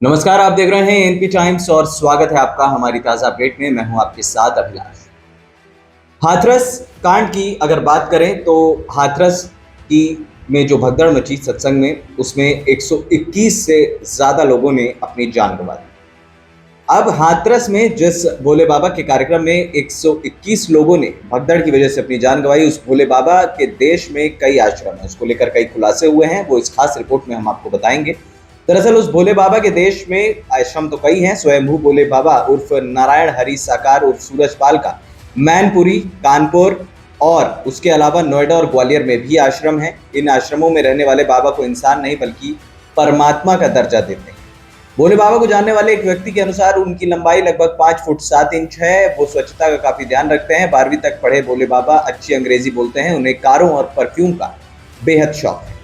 नमस्कार, आप देख रहे हैं एनपी टाइम्स और स्वागत है आपका हमारी ताजा अपडेट में। मैं हूं आपके साथ अभिलाष। हाथरस कांड की अगर बात करें तो हाथरस की में जो भगदड़ मची सत्संग में, उसमें 121 से ज्यादा लोगों ने अपनी जान गंवा दी। अब हाथरस में जिस भोले बाबा के कार्यक्रम में 121 लोगों ने भगदड़ की वजह से अपनी जान गंवाई, उस भोले बाबा के देश में कई आश्रम है, उसको लेकर कई खुलासे हुए हैं, वो इस खास रिपोर्ट में हम आपको बताएंगे। दरअसल उस भोले बाबा के देश में आश्रम तो कई हैं। स्वयंभू भोले बाबा उर्फ नारायण हरि साकार उर्फ सूरजपाल का मैनपुरी, कानपुर और उसके अलावा नोएडा और ग्वालियर में भी आश्रम है। इन आश्रमों में रहने वाले बाबा को इंसान नहीं बल्कि परमात्मा का दर्जा देते हैं। भोले बाबा को जानने वाले एक व्यक्ति के अनुसार उनकी लंबाई लगभग 5 फुट 7 इंच है। वो स्वच्छता का काफी ध्यान रखते हैं। 12वीं तक पढ़े भोले बाबा अच्छी अंग्रेजी बोलते हैं। उन्हें कारों और परफ्यूम का बेहद शौक है।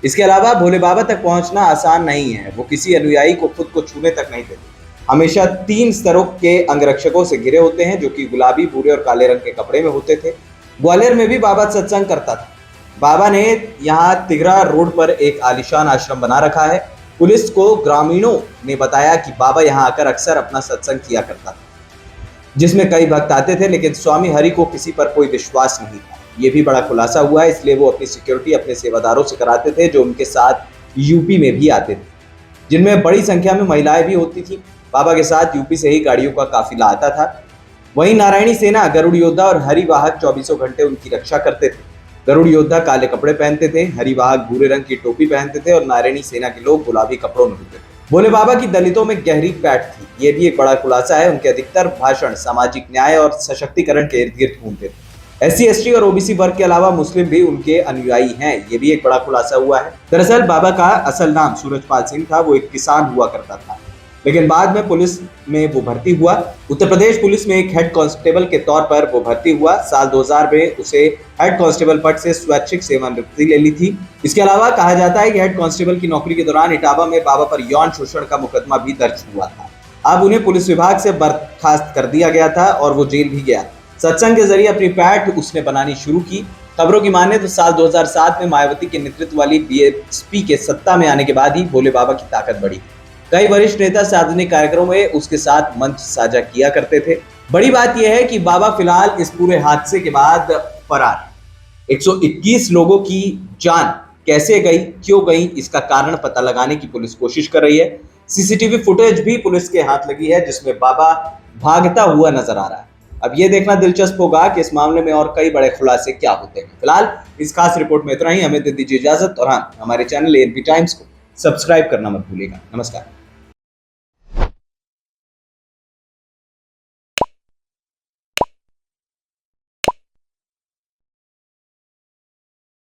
इसके अलावा भोले बाबा तक पहुंचना आसान नहीं है। वो किसी अनुयायी को खुद को छूने तक नहीं देते। हमेशा 3 स्तरों के अंगरक्षकों से घिरे होते हैं, जो कि गुलाबी, भूरे और काले रंग के कपड़े में होते थे। ग्वालियर में भी बाबा सत्संग करता था। बाबा ने यहाँ तिगरा रोड पर एक आलीशान आश्रम बना रखा है। पुलिस को ग्रामीणों ने बताया कि बाबा यहाँ आकर अक्सर अपना सत्संग किया करता था, जिसमें कई भक्त आते थे, लेकिन स्वामी हरि को किसी पर कोई विश्वास नहीं था। ये भी बड़ा खुलासा हुआ है, इसलिए वो अपनी सिक्योरिटी अपने सेवादारों से कराते थे, जो उनके साथ यूपी में भी आते थे, जिनमें बड़ी संख्या में महिलाएं भी होती थी। बाबा के साथ यूपी से ही गाड़ियों का काफिला आता था। वहीं नारायणी सेना, गरुड़ योद्धा और हरिवाहक 24 घंटे उनकी रक्षा करते थे। गरुड़ योद्धा काले कपड़े पहनते थे, हरिवाहक भूरे रंग की टोपी पहनते थे और नारायणी सेना के लोग गुलाबी कपड़ों में होते थे। भोले बाबा की दलितों में गहरी पैठ थी, ये भी एक बड़ा खुलासा है। उनके अधिकतर भाषण सामाजिक न्याय और सशक्तिकरण के इर्द गिर्द घूमते थे। SC ST और OBC वर्ग के अलावा मुस्लिम भी उनके अनुयायी हैं, ये भी एक बड़ा खुलासा हुआ है। दरअसल बाबा का असल नाम सूरजपाल सिंह था। वो एक किसान हुआ करता था, लेकिन बाद में पुलिस में वो भर्ती हुआ। उत्तर प्रदेश पुलिस में एक हेड कांस्टेबल के तौर पर वो भर्ती हुआ। साल 2000 में उसे हेड कांस्टेबल पद से स्वैच्छिक सेवानिवृत्ति ले ली थी। इसके अलावा कहा जाता है कि हेड कांस्टेबल की नौकरी के दौरान इटावा में बाबा पर यौन शोषण का मुकदमा भी दर्ज हुआ था। अब उन्हें पुलिस विभाग से बर्खास्त कर दिया गया था और वो जेल भी गया। सत्संग के जरिए अपनी पैठ उसने बनानी शुरू की। खबरों की माने तो साल 2007 में मायावती के नेतृत्व वाली BSP के सत्ता में आने के बाद ही भोले बाबा की ताकत बढ़ी। कई वरिष्ठ नेता सार्वजनिक कार्यक्रमों में उसके साथ मंच साझा किया करते थे। बड़ी बात यह है कि बाबा फिलहाल इस पूरे हादसे के बाद फरार है। 121 लोगों की जान कैसे गई, क्यों गई, इसका कारण पता लगाने की पुलिस कोशिश कर रही है। CCTV फुटेज भी पुलिस के हाथ लगी है, जिसमें बाबा भागता हुआ नजर आ रहा है। अब ये देखना दिलचस्प होगा कि इस मामले में और कई बड़े खुलासे क्या होते हैं। फिलहाल इस खास रिपोर्ट में इतना ही। हमें दे दीजिए इजाजत और हाँ, हमारे चैनल ANP टाइम्स को सब्सक्राइब करना मत भूलिएगा। नमस्कार।